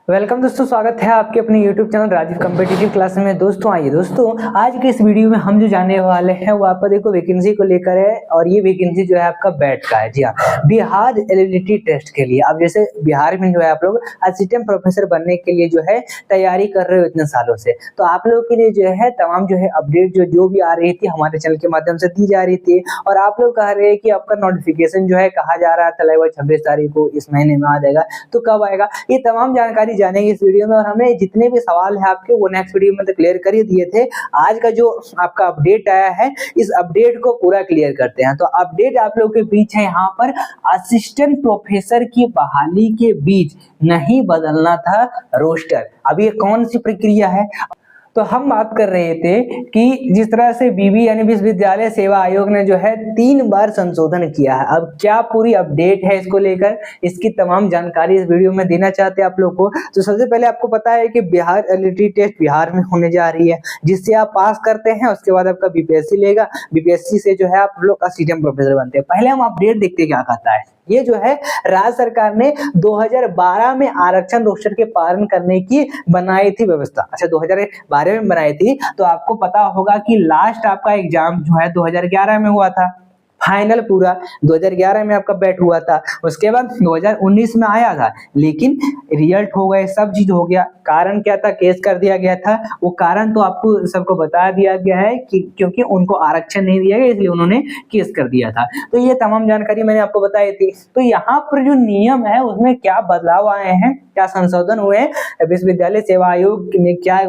Welcome दोस्तों, स्वागत है आपके अपने YouTube channel Rajeev competitive class में। दोस्तों आइए दोस्तों, आज के इस वीडियो में हम जो जानने वाले हैं वो आपका देखो वैकेंसी को लेकर है। और ये वैकेंसी जो है आपका बैट का है। जी हाँ, बिहार एलिजिबिलिटी टेस्ट के लिए। अब जैसे बिहार में जो है आप लोग असिस्टेंट प्रोफेसर बनने के लिए जो है तैयारी कर रहे हो इतने सालों से, तो आप लोगों के लिए जो है तमाम जो है अपडेट जो भी आ रही थी हमारे चैनल के माध्यम से दी जा रही थी। और आप लोग कह रहे हैं कि आपका नोटिफिकेशन जो है कहा जा रहा था लगभग 26 तारीख को इस महीने में आ जाएगा, तो कब आएगा, ये तमाम जानकारी जानेंगे इस वीडियो में। और हमें जितने भी सवाल है आपके वो नेक्स्ट वीडियो में तो क्लियर कर ही दिए थे। आज का जो आपका अपडेट आया है, इस अपडेट को पूरा क्लियर करते हैं। तो अपडेट आप लोगों के बीच है यहाँ पर, असिस्टेंट प्रोफेसर की बहाली के बीच नहीं बदलना था रोस्टर। अब ये कौन सी प्रक्रिया है? तो हम बात कर रहे थे कि जिस तरह से बीबी यानी विश्वविद्यालय सेवा आयोग ने जो है 3 बार संशोधन किया है। अब क्या पूरी अपडेट है इसको लेकर, इसकी तमाम जानकारी इस वीडियो में देना चाहते हैं आप लोग को। तो सबसे पहले आपको पता है कि बिहार एलिजिबिलिटी टेस्ट बिहार में होने जा रही है, जिससे आप पास करते हैं उसके बाद आपका बीपीएससी लेगा। बीपीएससी से जो है आप लोग असिस्टेंट प्रोफेसर बनते हैं। पहले हम अपडेट देखते क्या कहता है। ये जो है राज्य सरकार ने 2012 में आरक्षण रोस्टर के पालन करने की बनाई थी व्यवस्था। अच्छा, 2012 में बनाई थी, तो आपको पता होगा कि लास्ट आपका एग्जाम जो है 2011 में हुआ था। फाइनल पूरा 2011 में आपका बैट हुआ था। उसके बाद 2019 में आया था, लेकिन रिजल्ट हो गए, सब चीज हो गया। कारण क्या था? केस कर दिया गया था। वो कारण तो आपको सबको बता दिया गया है कि क्योंकि उनको आरक्षण नहीं दिया गया, इसलिए उन्होंने केस कर दिया था। तो ये तमाम जानकारी मैंने आपको बताई थी। तो यहाँ पर जो नियम है उसमें क्या बदलाव आए हैं, क्या संशोधन हुए हैं, विश्वविद्यालय सेवा आयोग ने क्या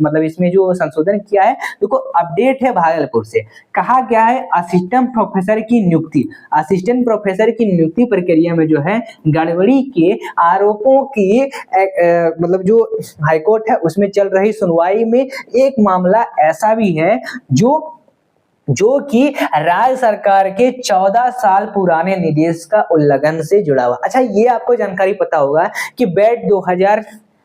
मतलब इसमें जो संशोधन किया है, देखो अपडेट है भागलपुर से। कहा गया है असिस्टेंट प्रोफेसर की नियुक्ति, असिस्टेंट प्रोफेसर की नियुक्ति प्रक्रिया में जो है गड़बड़ी के आरोपों की मतलब जो हाईकोर्ट है उसमें चल रही सुनवाई में एक मामला ऐसा भी है जो कि राज्य सरकार के 14 साल पुराने निर्देश का उल्लंघन से जुड़ा हुआ। अच्छा, ये आपको जानकारी पता होगा कि बैट 2000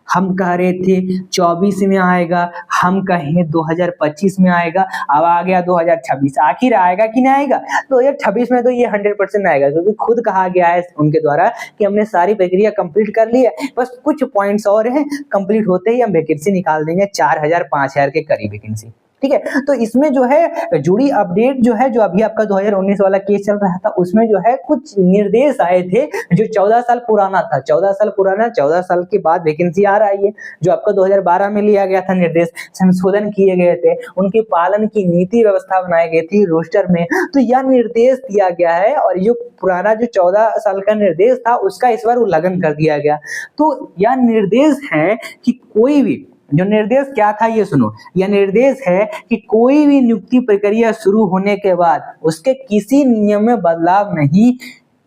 हम कह रहे थे 24 में आएगा, हम कहें 2025 में आएगा, अब आ गया 2026। आखिर आएगा कि नहीं आएगा? 2026 में तो ये 100% आएगा, क्योंकि खुद कहा गया है उनके द्वारा कि हमने सारी प्रक्रिया कंप्लीट कर ली है, बस कुछ पॉइंट्स और हैं, कंप्लीट होते ही हम वैकेंसी निकाल देंगे 4000 5000 के करीब वैकेंसी। ठीक है, तो इसमें जो है जुड़ी अपडेट जो है, जो अभी आपका 2019 वाला केस चल रहा था उसमें जो है कुछ निर्देश आए थे जो 14 साल पुराना था। 14 साल पुराना, 14 साल के बाद वैकेंसी आ रही है। जो आपका 2012 में लिया गया था निर्देश, संशोधन किए गए थे, उनके पालन की नीति व्यवस्था बनाई गई थी रोस्टर में। तो यह निर्देश दिया गया है और जो पुराना जो 14 साल का निर्देश था उसका इस बार उल्लंघन कर दिया गया। तो यह निर्देश है कि कोई भी, जो निर्देश क्या था ये सुनो, यह निर्देश है कि कोई भी नियुक्ति प्रक्रिया शुरू होने के बाद उसके किसी नियम में बदलाव नहीं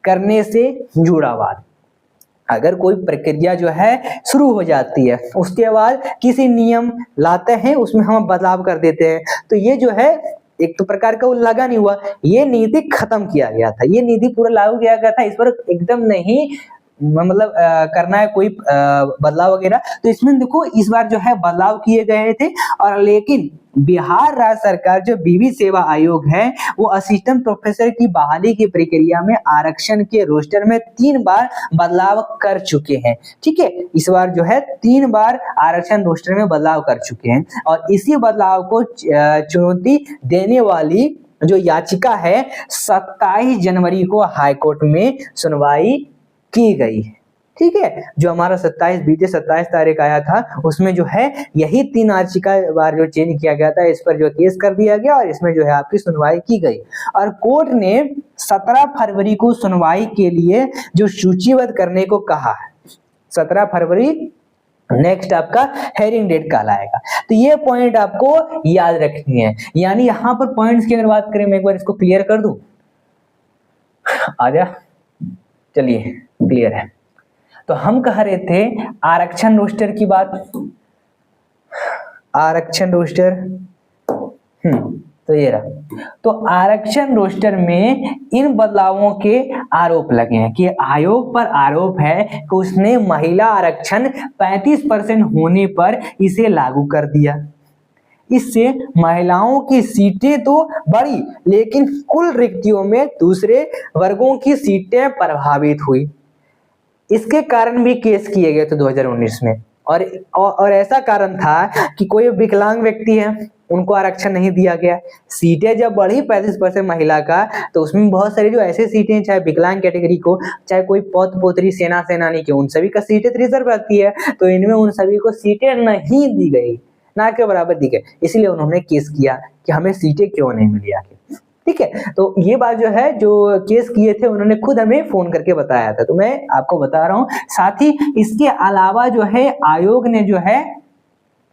करने से जुड़ा हुआ। अगर कोई प्रक्रिया जो है शुरू हो जाती है उसके बाद किसी नियम लाते हैं उसमें हम बदलाव कर देते हैं, तो ये जो है एक तो प्रकार का उल्लंघन ही हुआ। ये नीति खत्म किया गया था, ये नीति पूरा लागू किया गया था, इस पर एकदम नहीं मतलब करना है कोई बदलाव वगैरह। तो इसमें देखो इस बार जो है बदलाव किए गए थे। और लेकिन बिहार राज्य सरकार जो बीवी सेवा आयोग है वो असिस्टेंट प्रोफेसर की बहाली की प्रक्रिया में आरक्षण के रोस्टर में 3 बार बदलाव कर चुके हैं। ठीक है, इस बार जो है 3 बार आरक्षण रोस्टर में बदलाव कर चुके हैं। और इसी बदलाव को चुनौती देने वाली जो याचिका है 27 जनवरी को हाईकोर्ट में सुनवाई की गई है। ठीक है, जो हमारा 27 तारीख आया था उसमें जो है यही 3 याचिका बार जो चेंज किया गया था, इस पर जो केस कर दिया गया और इसमें जो है आपकी सुनवाई की गई। और कोर्ट ने 17 फरवरी को सुनवाई के लिए जो सूचीबद्ध करने को कहा है। 17 फरवरी नेक्स्ट आपका हेयरिंग डेट कहलाएगा। तो ये पॉइंट आपको याद रखनी है। यानी यहाँ पर पॉइंट्स की अगर बात करें, मैं एक बार इसको क्लियर कर दूं, आजा, चलिए क्लियर है। तो हम कह रहे थे आरक्षण रोस्टर की बात, आरक्षण रोस्टर, तो ये रहा। तो आरक्षण रोस्टर में इन बदलावों के आरोप लगे हैं कि आयोग पर आरोप है कि उसने महिला आरक्षण 35% होने पर इसे लागू कर दिया। इससे महिलाओं की सीटें तो बढ़ी, लेकिन कुल रिक्तियों में दूसरे वर्गों की सीटें प्रभावित हुई। इसके कारण भी केस किए गए थे 2019 में। और ऐसा कारण था कि कोई विकलांग व्यक्ति है, उनको आरक्षण नहीं दिया गया। सीटें जब बढ़ी 35% महिला का, तो उसमें बहुत सारी जो ऐसे सीटें, चाहे विकलांग कैटेगरी को, चाहे कोई पौत्र पोत्री सेना सेनानी के, उन सभी का सीटें रिजर्व रहती है, तो इनमें उन सभी को सीटें नहीं दी गई, ना के बराबर दी गई। इसलिए उन्होंने केस किया कि हमें सीटें क्यों नहीं मिली आखिर। ठीक है, तो ये बात जो है, जो केस किए थे उन्होंने खुद हमें फोन करके बताया था, तो मैं आपको बता रहा हूँ। साथ ही इसके अलावा जो है आयोग ने जो है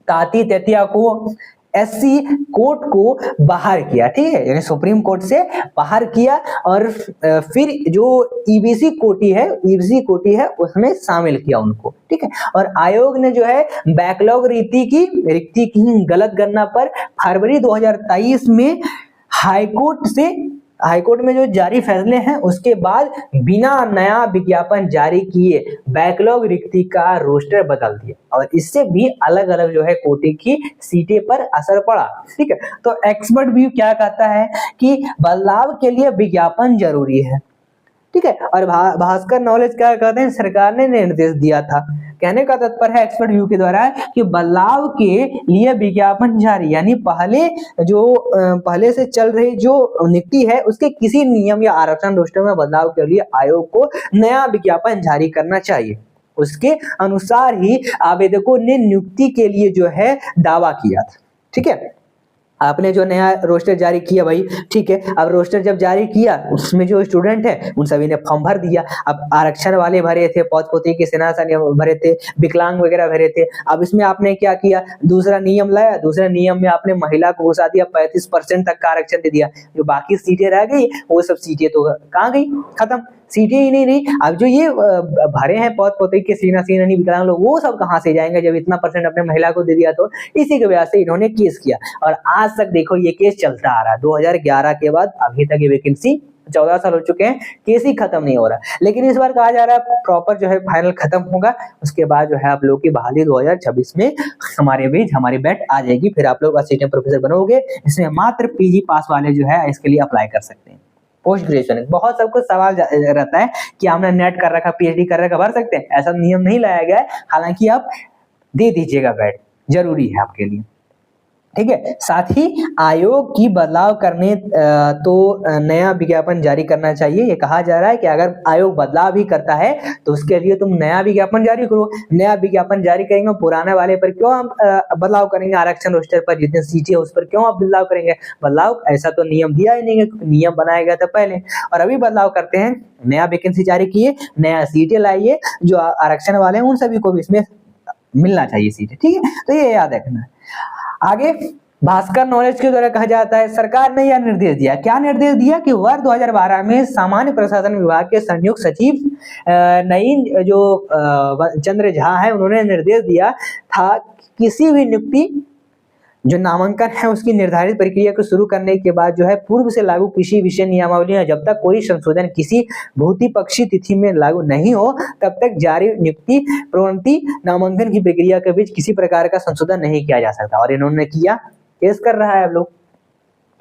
ताती तैतिया को एससी कोर्ट को बाहर किया, ठीक है, यानी सुप्रीम कोर्ट से बाहर किया, और फिर जो ईबीसी कोटी है उसमें शामिल किया उनको, ठीक है। और आयोग ने जो है बैकलॉग रिक्ति की गलत गणना पर फरवरी 2023 में हाईकोर्ट में जो जारी फैसले हैं उसके बाद बिना नया विज्ञापन जारी किए बैकलॉग रिक्ति का रोस्टर बदल दिया, और इससे भी अलग अलग जो है कोटे की सीटें पर असर पड़ा, ठीक है। तो एक्सपर्ट व्यू क्या कहता है कि बदलाव के लिए विज्ञापन जरूरी है, ठीक है। और भास्कर नॉलेज क्या कहते हैं, सरकार ने निर्देश दिया था। कहने का तात्पर्य है एक्सपर्ट व्यू के द्वारा कि बदलाव के लिए विज्ञापन जारी, यानी पहले से चल रही जो नीति है उसके किसी नियम या आरक्षण रोस्टर में बदलाव के लिए आयोग को नया विज्ञापन जारी करना चाहिए। उसके अनुसार ही आवेदकों ने नियुक्ति के लिए जो है दावा किया था, ठीक है। आपने जो नया रोस्टर जारी किया भाई, ठीक है, अब रोस्टर जब जारी किया उसमें जो स्टूडेंट है उन सभी ने फॉर्म भर दिया। अब आरक्षण वाले भरे थे, पौत्र पोत्री के सेना भरे थे, विकलांग वगैरह भरे थे। अब इसमें आपने क्या किया, दूसरा नियम लाया, दूसरे नियम में आपने महिला को घुसा दिया, 35% तक का आरक्षण दे दिया। जो बाकी सीटें रह गई वो सब सीटें तो कहाँ गई, खत्म, सीटें ही नहीं रही। अब जो ये भरे हैं पौत्र पोत्री के सेना सेनानी विकलांग लोग, वो सब कहाँ से जाएंगे जब इतना परसेंट अपने महिला को दे दिया। तो इसी की वजह से इन्होंने केस किया, और आज तक देखो ये केस चलता आ रहा है। 2011 के बाद अभी तक ये वैकेंसी 14 साल हो चुके हैं, केस ही खत्म नहीं हो रहा। लेकिन इस बार कहा जा रहा है प्रॉपर जो है फाइनल खत्म होगा, उसके बाद जो है आप लोग की बहाली 2026 में हमारे बीच हमारी बैट आ जाएगी। फिर आप लोग असिस्टेंट प्रोफेसर बनोगे। इसमें मात्र पीजी पास वाले जो है इसके लिए अप्लाई कर सकते हैं। पोस्ट ग्रेजुएशन, बहुत सबको सवाल रहता है कि हमने नेट कर रखा, पीएचडी कर रखा, भर सकते हैं। ऐसा नियम नहीं लाया गया है, हालांकि आप दे दीजिएगा बैट, जरूरी है आपके लिए, ठीक है। साथ ही आयोग की बदलाव करने तो नया विज्ञापन जारी करना चाहिए। ये कहा जा रहा है कि अगर आयोग बदलाव ही करता है तो उसके लिए तुम नया विज्ञापन जारी करो। नया विज्ञापन जारी करेंगे, पुराने वाले पर क्यों हम बदलाव करेंगे, आरक्षण रोस्टर पर जितने सीटें उस पर क्यों आप बदलाव करेंगे। बदलाव ऐसा तो नियम दिया ही नहीं है, नियम बनाया गया था पहले, और अभी बदलाव करते हैं, नया वैकेंसी जारी किए, नया सीटें लाइए, जो आरक्षण वाले हैं उन सभी को भी इसमें मिलना चाहिए सीटें, ठीक है। तो ये याद रखना है। आगे भास्कर नॉलेज के द्वारा कहा जाता है, सरकार ने यह निर्देश दिया, क्या निर्देश दिया कि वर्ष 2012 में सामान्य प्रशासन विभाग के संयुक्त सचिव नईन जो चंद्र झा है, उन्होंने निर्देश दिया था किसी भी नियुक्ति जो नामांकन है उसकी निर्धारित प्रक्रिया को शुरू करने के बाद जो है पूर्व से लागू किसी विषय नियमावली जब तक कोई संशोधन किसी बहुपक्षीय तिथि में लागू नहीं हो तब तक जारी नियुक्ति प्रोन्नति नामांकन की प्रक्रिया के बीच किसी प्रकार का संशोधन नहीं किया जा सकता। और इन्होंने किया, केस कर रहा है आप लोग,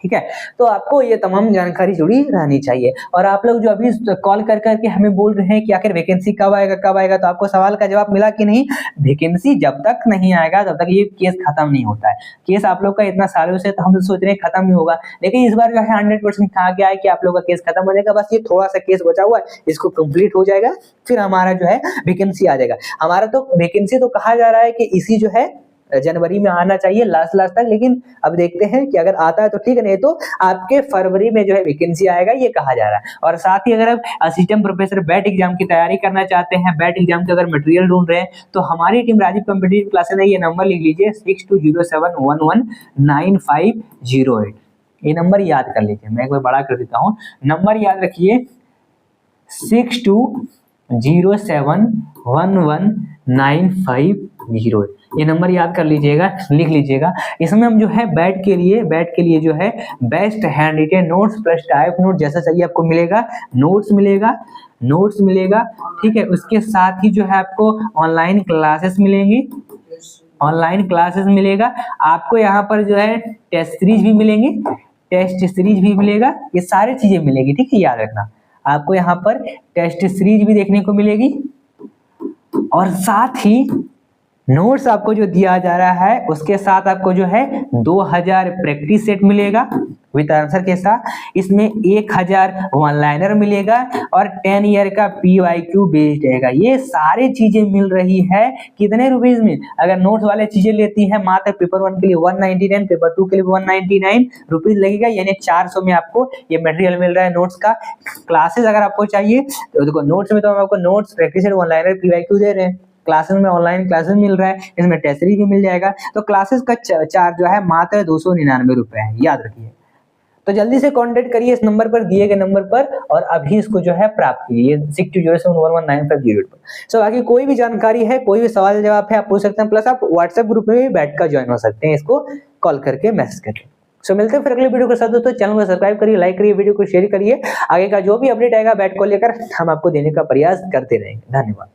ठीक है। तो आपको ये तमाम जानकारी जुड़ी रहनी चाहिए। और आप लोग जो अभी कॉल कर करके हमें बोल रहे हैं कि आखिर वैकेंसी कब आएगा, तो आपको सवाल का जवाब मिला कि नहीं। वैकेंसी जब तक नहीं आएगा तब तक ये केस खत्म नहीं होता है। केस आप लोग का इतना सालों से तो हम सोच रहे हैं खत्म नहीं होगा, लेकिन इस बार जो है 100% कहा गया है कि आप लोग का केस खत्म हो जाएगा। बस ये थोड़ा सा केस बचा हुआ है, इसको कंप्लीट हो जाएगा, फिर हमारा जो है वैकेंसी आ जाएगा। हमारा तो वैकेंसी तो कहा जा रहा है कि इसी जो है जनवरी में आना चाहिए लास्ट तक, लेकिन अब देखते हैं कि अगर आता है तो ठीक है, नहीं तो आपके फरवरी में जो है वैकेंसी आएगा, ये कहा जा रहा है। और साथ ही अगर आप असिस्टेंट प्रोफेसर बैट एग्जाम की तैयारी करना चाहते हैं, बैट एग्जाम के अगर मटेरियल ढूंढ रहे हैं, तो हमारी टीम राजीव कॉम्पिटिटिव क्लासेस है, ये नंबर लिख लीजिए 6207119508। ये नंबर याद कर लीजिए, मैं एक बार बड़ा कर देता हूँ, नंबर याद रखिए 6207119508। ये नंबर याद कर लीजिएगा, लिख लीजिएगा। इसमें हम जो है बैट के लिए जो है best hand retain notes plus type note जैसा चाहिए आपको मिलेगा, नोट्स मिलेगा, ठीक है। उसके साथ ही जो है आपको ऑनलाइन क्लासेस मिलेगा, आपको यहाँ पर जो है टेस्ट सीरीज भी मिलेगा, ये सारी चीजें मिलेगी, ठीक है। याद रखना, आपको यहाँ पर टेस्ट सीरीज भी देखने को मिलेगी, और साथ ही नोट्स आपको जो दिया जा रहा है उसके साथ आपको जो है 2000 प्रैक्टिस सेट मिलेगा विद आंसर के साथ। इसमें 1000 वन लाइनर मिलेगा और 10 ईयर का PYQ बेस्ड रहेगा। ये सारी चीजें मिल रही है कितने रुपीज में? अगर नोट्स वाले चीजें लेती है मात्र पेपर 1 के लिए 199, पेपर 2 के लिए 199 रुपीज लगेगा, यानी 400 में आपको ये मटेरियल मिल रहा है नोट्स का। क्लासेस अगर आपको चाहिए तो देखो नोट्स में तो हम आपको notes, practice set, one liner, PYQ दे रहे हैं। क्लासेस में ऑनलाइन क्लासेस मिल रहा है, इसमें टेस्ट सीरीज भी मिल जाएगा। तो क्लासेस का चार्ज जो है मात्र 299 रुपए है, याद रखिए। तो जल्दी से कांटेक्ट करिए इस नंबर पर, दिए गए नंबर पर, और अभी इसको जो है प्राप्त कीजिए 6207119508 पर। सो बाकी कोई भी जानकारी है, कोई भी सवाल जवाब है आप पूछ सकते हैं। प्लस आप व्हाट्सएप ग्रुप में भी बैठ कर ज्वाइन हो सकते हैं, इसको कॉल करके मैसेज करके। सो मिलते हैं फिर अगले वीडियो के साथ। दोस्तों चैनल को सब्सक्राइब करिए, लाइक करिए, वीडियो को शेयर करिए। आगे का जो भी अपडेट आएगा बैट को लेकर हम आपको देने का प्रयास करते रहेंगे। धन्यवाद।